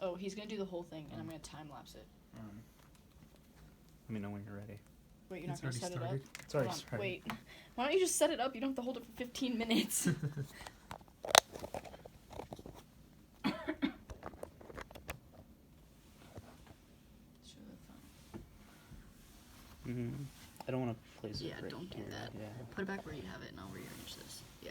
Oh, he's gonna do the whole thing, and I'm gonna time lapse it. Let me know when you're ready. Wait, you're not gonna set it up? It's already Hold on, started. wait. Why don't you just set it up? You don't have to hold it for 15 minutes. Show the phone. I don't want to place it Yeah, right don't do here. that. Yeah. Put it back where you have it, and I'll rearrange this. Yeah.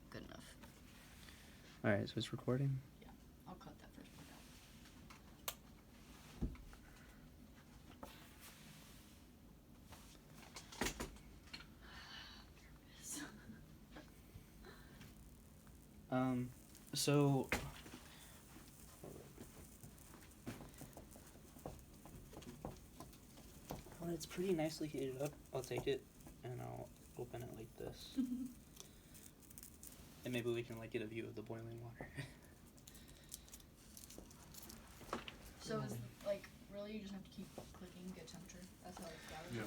Good enough. All right, so it's recording. Yeah, I'll cut that first part out. So when it's pretty nicely heated up, I'll take it and I'll open it like this. And maybe we can like get a view of the boiling water. So is like really you just have to keep clicking get temperature. That's how it's gathered. Yeah.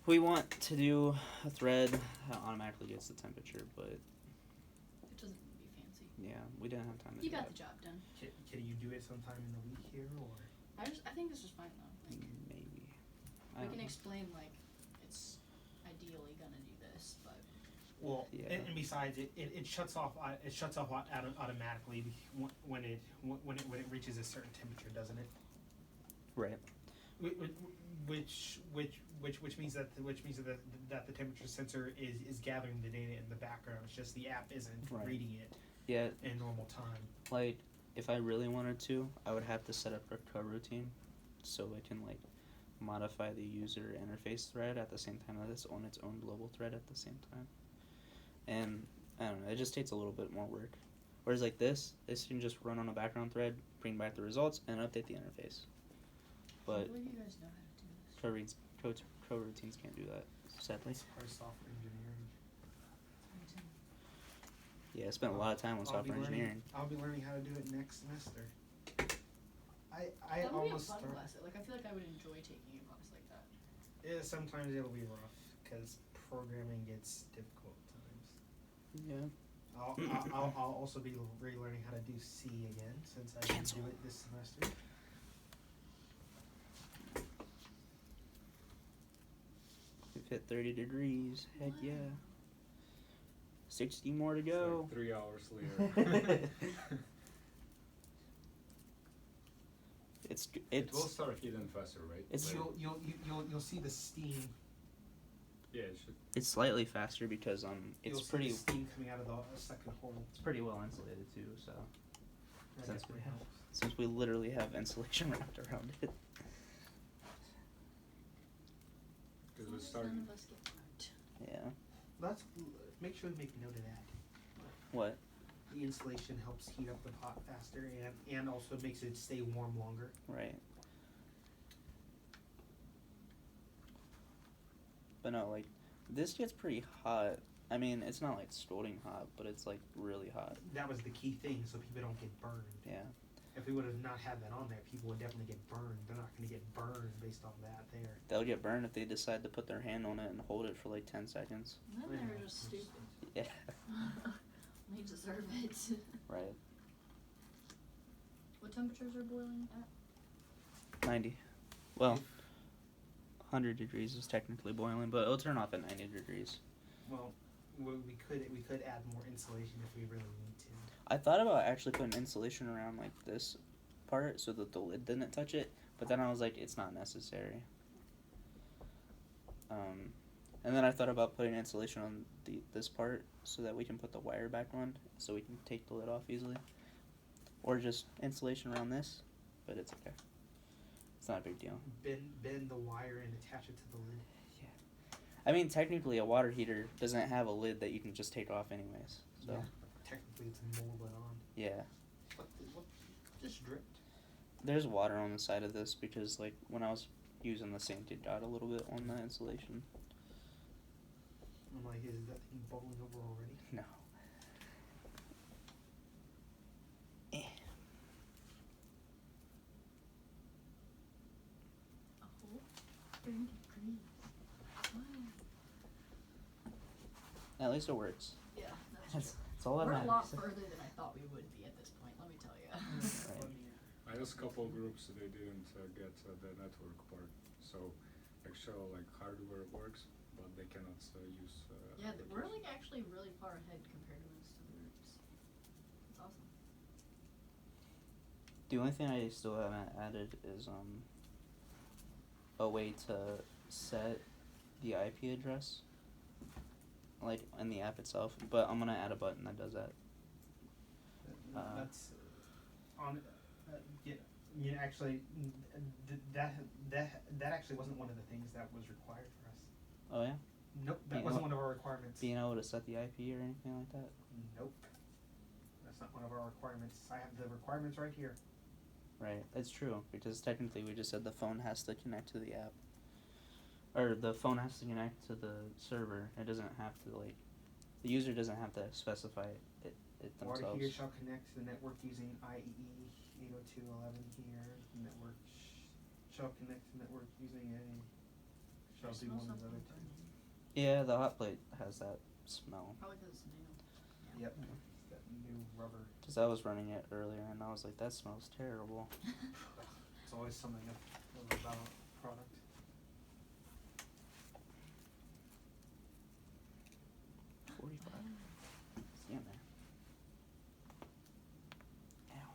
We want to do a thread that automatically gets the temperature, but It doesn't be fancy. yeah, we didn't have time to You do got that. the job done. Can you do it sometime in the week here, or? I think this is fine though. Like, Maybe. we can explain like it's ideally gonna do this, but Well, Yeah. and besides, it shuts off. It shuts off automatically when it reaches a certain temperature, doesn't it? Right. Which means that the temperature sensor is gathering the data in the background. It's just the app isn't Right. reading it Yeah, in normal time. like if I really wanted to, I would have to set up a coroutine so it can like modify the user interface thread at the same time that it's on its own global thread at the same time. And I don't know, it just takes a little bit more work. Whereas like this can just run on a background thread, bring back the results, and update the interface. I But believe you guys know how to do this. coroutines can't do that, sadly. It's part of software engineering. Yeah, I spent a lot of time on software engineering. I'll be learning how to do it next semester. I That would be a almost fun start. class. Like I feel like I would enjoy taking a class like that. Yeah, sometimes it'll be rough because programming gets difficult at times. Yeah. I'll also be relearning how to do C again since I didn't do it this semester. We've hit 30 degrees. Heck Wow. yeah. 60 more to It's go. like 3 hours later. It's It will start heating faster, right? It's- Like, You'll see the steam. yeah, it should. It's slightly faster because You'll it's see pretty the steam coming out of the second hole. it's pretty well insulated too. So That Since definitely we have- helps. since we literally have insulation wrapped around it. Because As long we as started. none of us get burnt. Yeah. Let's make sure we make note of that. What? The insulation helps heat up the pot faster and also makes it stay warm longer. Right. But no, like this gets pretty hot. I mean, it's not like scalding hot, but it's like really hot. That was the key thing, so people don't get burned. Yeah. If we would have not had that on there, people would definitely get burned. They're not going to get burned based on that there. They'll get burned if they decide to put their hand on it and hold it for like 10 seconds. And then they're just stupid. Yeah. They deserve it. Right. What temperatures are boiling at? 90. Well, 100 degrees is technically boiling, but it'll turn off at 90 degrees. Well, we could add more insulation if we really need to. I thought about actually putting insulation around like this part so that the lid didn't touch it, but then I was like, it's not necessary. And then I thought about putting insulation on this part so that we can put the wire back on, so we can take the lid off easily, or just insulation around this, but it's okay. It's not a big deal. Bend the wire and attach it to the lid. I mean, technically, a water heater doesn't have a lid that you can just take off anyways. So Yeah. Technically, it's molded on. yeah. What just dripped? There's water on the side of this because, like, when I was using the sink, it got a little bit on the insulation. I'm like, is that thing bubbling over already? No. Oh, 30 degrees. Wow. At least it works. Yeah, That's It's all that We're a lot matters. further than I thought we would be at this point, let me tell you. Right. I asked a couple of groups, they didn't get the network part. So actual like hardware works, but they cannot use. Yeah, we're application. like actually really far ahead compared to most of the groups. It's awesome. The only thing I still haven't added is a way to set the IP address, like in the app itself. But I'm gonna add a button that does that. That's on. Yeah, actually, that actually wasn't one of the things that was required for us. Oh yeah, Nope, that You wasn't know- one of our requirements. being able to set the IP or anything like that. Nope, that's not one of our requirements. I have the requirements right here. Right, that's true, because technically we just said the phone has to connect to the app. Or the phone has to connect to the server. It doesn't have to, like, the user doesn't have to specify it Water themselves. heater shall connect to the network using IEEE 802.11 here. Network shall connect to network using a. Shall I do smell one of the something other two. burning. Yeah, the hot plate has that smell. Probably because it's new. Yep, it's that new rubber. Because I was running it earlier and I was like, that smells terrible. It's always something about product. It's in there. Ow.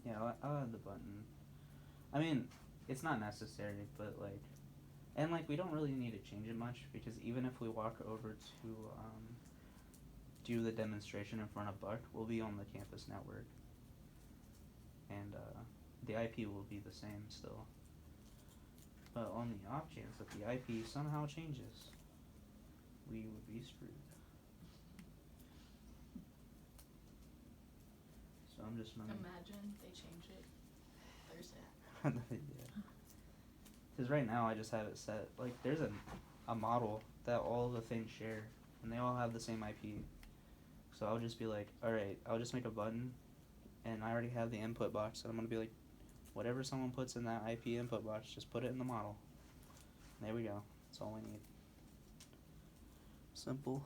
Yeah, I'll add the button. I mean, it's not necessary, but like, and like we don't really need to change it much because even if we walk over to do the demonstration in front of Buck, we'll be on the campus network, and the IP will be the same still. But on the off chance that the IP somehow changes, we would be screwed. So I'm just running. Imagine they change it Thursday. Yeah. Because right now I just have it set, like there's a model that all the things share and they all have the same IP. So I'll just be like, alright, I'll just make a button and I already have the input box and I'm going to be like, whatever someone puts in that IP input box, just put it in the model. There we go. That's all we need. Simple.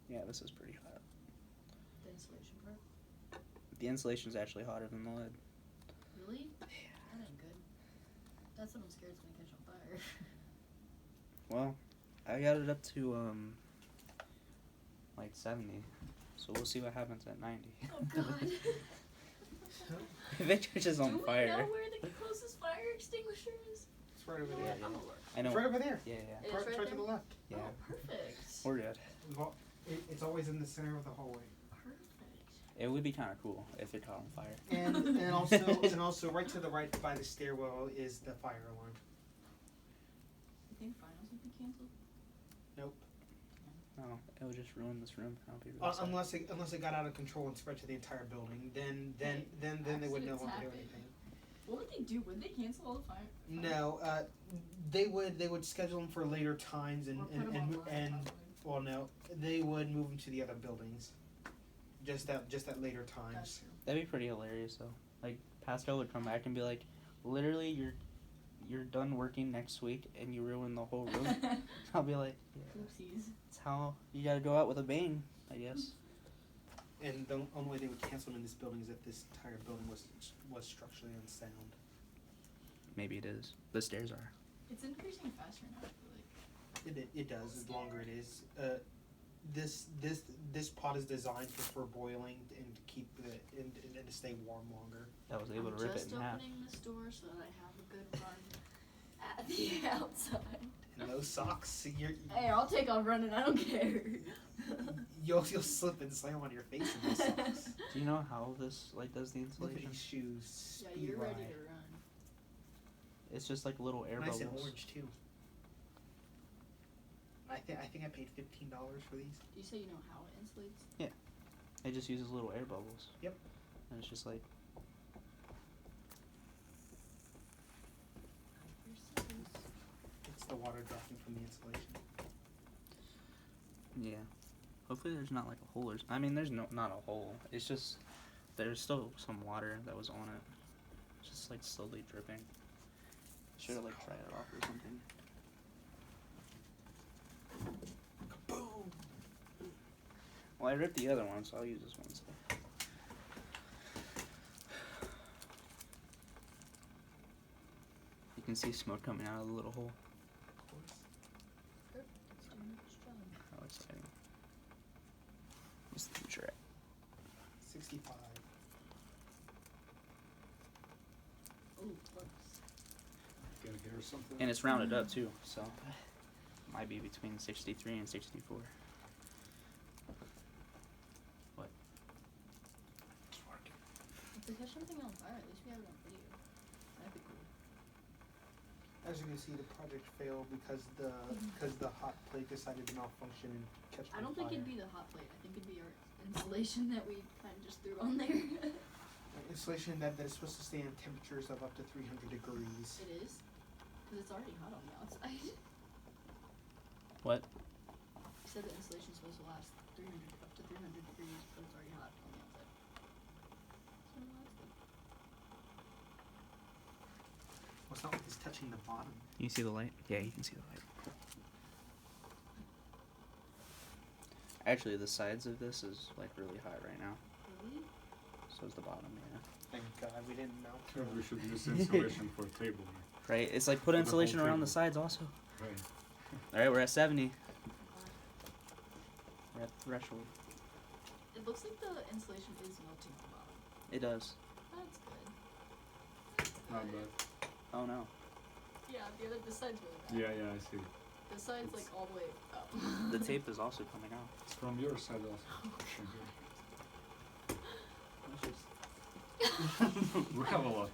Yeah, this is pretty hot. The installation part. The insulation's actually hotter than the lid. Really? That ain't good. That's what I'm scared it's gonna catch on fire. Well, I got it up to like 70, so we'll see what happens at 90. Oh god. If it catches on Do fire. we know where the closest fire extinguisher is? It's right over You know there. what? I'm gonna look. I know. It's right over there. Yeah, It yeah, is Right, right right to there? the left. yeah. Oh, perfect. We're good. It's always in the center of the hallway. Perfect. It would be kind of cool if it caught on fire. And also right to the right by the stairwell is the fire alarm. You think finals would be canceled? Nope. No, it would just ruin this room. I'll be really sad. Unless it got out of control and spread to the entire building, then they would no Accidents longer do happen. anything. What would they do? Would they cancel all the fire? No, they would schedule them for later times Or put 'em online, probably. well no, they would move them to the other buildings. Just at later That's times. true. That'd be pretty hilarious though. Like Pascal would come back and be like, literally, you're done working next week and you ruin the whole room. I'll be like, yeah, Oopsies. that's how you gotta go out with a bang, I guess. And the only way they would cancel them in this building is if this entire building was structurally unsound. Maybe it is. The stairs are. It's increasing faster now, I feel like. It does, the longer it is. This pot is designed for boiling and to keep and to stay warm longer. I was able I'm to rip it just in half. opening this door so that I have a good run at the outside. And those socks, Hey, I'll take off running. I don't care. you'll slip and slam on your face in those socks. Do you know how this like does the Look at insulation? these shoes. Yeah, Speed you're ready ride. to run. It's just like little air Nice bubbles. and orange too. I think I paid $15 for these. Do you say you know how it insulates? It just uses little air bubbles. Yep. And it's just like, It's the water dropping from the insulation. yeah. Hopefully there's not like a hole or I mean there's not a hole. It's just there's still some water that was on it. Just like slowly dripping. Should have like tried it off or something. Boom. Well, I ripped the other one, so I'll use this one instead. You can see smoke coming out of the little hole. Good. It's doing its job. How exciting. What's the future at? 65. Ooh, close. Can you hear something? And it's rounded up too, so might be between 63 and 64. What? It's working. If they catch something on fire, at least we have it on video. That'd be cool. As you can see, the project failed because the hot plate decided to malfunction and catch on I don't fire. think it'd be the hot plate. I think it'd be our insulation that we kind of just threw on there. Insulation that is supposed to stay in temperatures of up to 300 degrees. It is? Because it's already hot on the outside. What? You said the insulation's supposed to last up to 300 degrees, but it's already hot on the outside. So that's good. Well, it's not like it's touching the bottom. You see the light? Yeah, you can see the light. Actually, the sides of this is like really high right now. Really? So is the bottom, yeah. Thank God we didn't melt. Sure, we should use insulation for table. Right? It's like put For the insulation whole around the table. sides also. Right. Alright, we're at 70. We're at threshold. It looks like the insulation is melting on the bottom. It does. That's good. Not bad. Oh no. Yeah, the side's really bad. Yeah, I see. The side's It's- like all the way up. The tape is also coming out. It's from your side also. We have a lot.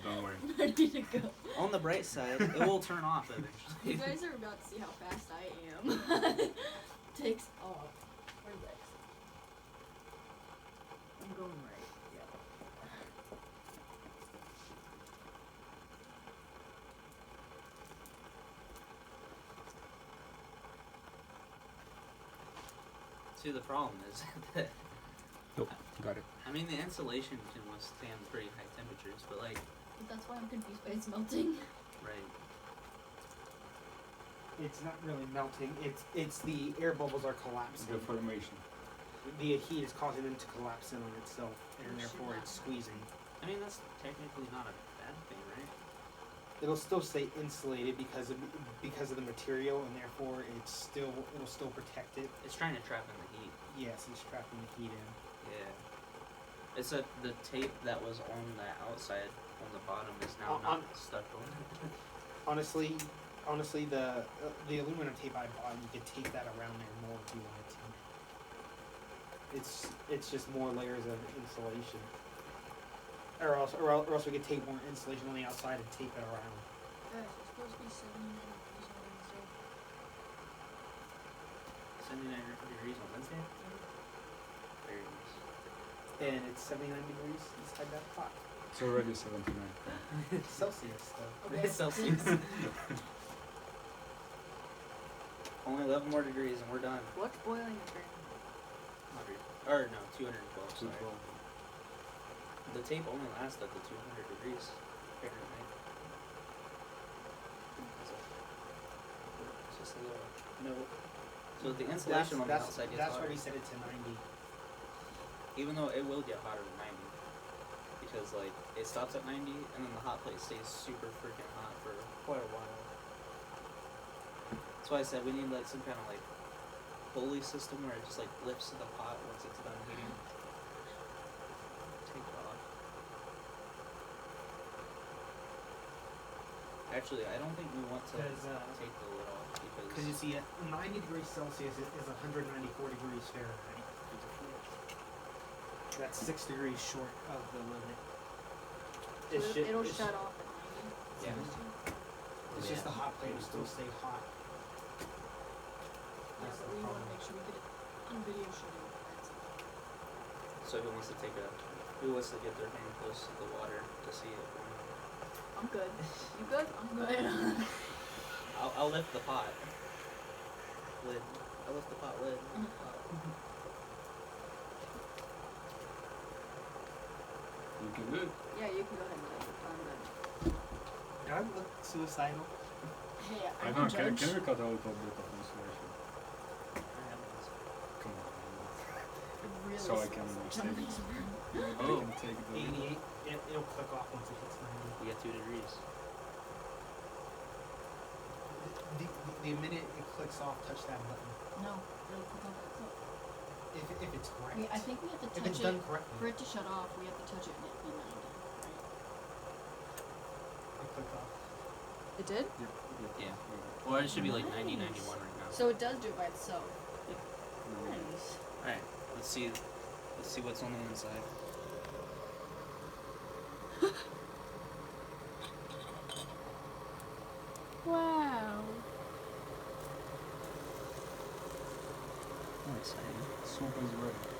Don't worry. Ready to go. On the bright side, it will turn off You eventually. guys are about to see how fast I am. Takes off. Where's X? I'm going right. Yeah. See, the problem is that Nope. Got it. I mean the insulation can withstand pretty high temperatures, but like But that's why I'm confused by its melting. right. It's not really melting. It's the air bubbles are collapsing. The formation. The heat is causing them to collapse in on itself, and It should therefore not. it's squeezing. I mean that's technically not a bad thing, right? It'll still stay insulated because of the material, and therefore it'll still protect it. It's trying to trap in the heat. Yes, it's trapping the heat in. Yeah. It's that the tape that was on the outside on the bottom is now On- not stuck on. Honestly, the aluminum tape I bought, you could tape that around there more if you wanted to. It's just more layers of insulation. Or else we could tape more insulation on the outside and tape it around. Guys, it's supposed to be 79 degrees on Wednesday. 79 degrees on Wednesday? Very nice. And it's 79 degrees inside that pot. It's already 79. Celsius, though. Okay. It's Celsius. Only 11 more degrees and we're done. What's boiling in Fahrenheit? 100. Or no, 212, sorry. 212. The tape only lasts up to 200 degrees Fahrenheit. It's just a little note. So the insulation on the outside gets That's why hotter. we set it to 90. Even though it will get hotter than 90. Because like it stops at 90 and then the hot plate stays super freaking hot for quite a while. That's why I said we need like some kind of like pulley system where it just like lifts the pot once it's done heating. Take it off. Actually, I don't think we want to take the lid off Because you see, 90 degrees Celsius is 194 degrees Fahrenheit. That's 6 degrees short of the limit. So it'll it's- shut off at 90. Yeah. It's just the Yeah. hot plate will still stay hot. Yeah, That's but the we want to problem. make sure we get it on video shooting. So who wants to get their hand close to the water to see it? I'm good. You good? I'm good. I'll lift the pot lid. I left the pot lid. You can do it. Yeah, you can go ahead and take it. I'm good. Do I look suicidal? Hey, I I'm know, a can judge. we cut out a little bit of insulation? Come on. It really So I can smells like take Johnny's it. room. Oh. I can take the 88. It'll click off once it hits 90. We got 2 degrees. The minute it clicks off, touch that button. No, it'll click off itself. If it's correct. I think we have to if touch it's it. done correctly. For it to shut off, we have to touch it and it be 90, right? It clicked off. It did? Yeah. Or it should be like 90, 91 right now. So it does do it by itself. Mm. Nice. Alright, let's see what's on the inside. Wow. I'm excited. Soup is ready.